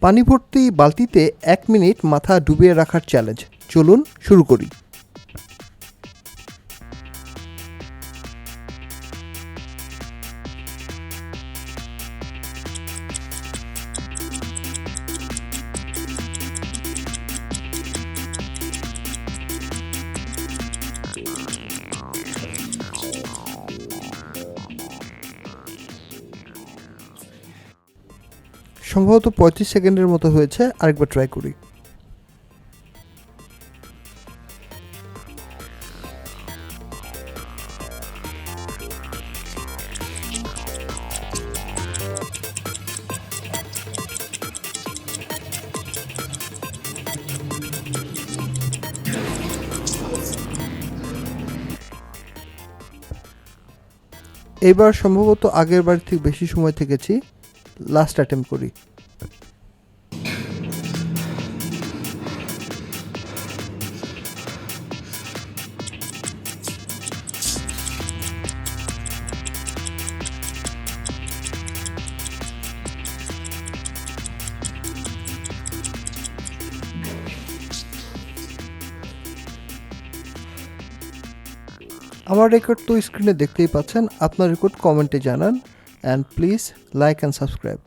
পানি ভর্তি বালতিতে 1 মিনিট মাথা ডুবিয়ে রাখার চ্যালেঞ্জ। চলুন শুরু করি। সম্ভবত 35 সেকেন্ডের মতো হয়েছে, আরেকবার ট্রাই করি। এবার সম্ভবত আগের বার থেকে বেশি সময় থেকেছি। লাস্ট অ্যাটেম্প করি। আমার রেকর্ড তো স্ক্রিনে দেখতেই পাচ্ছেন। আপনার রেকর্ড কমেন্টে জানান, and please like and subscribe.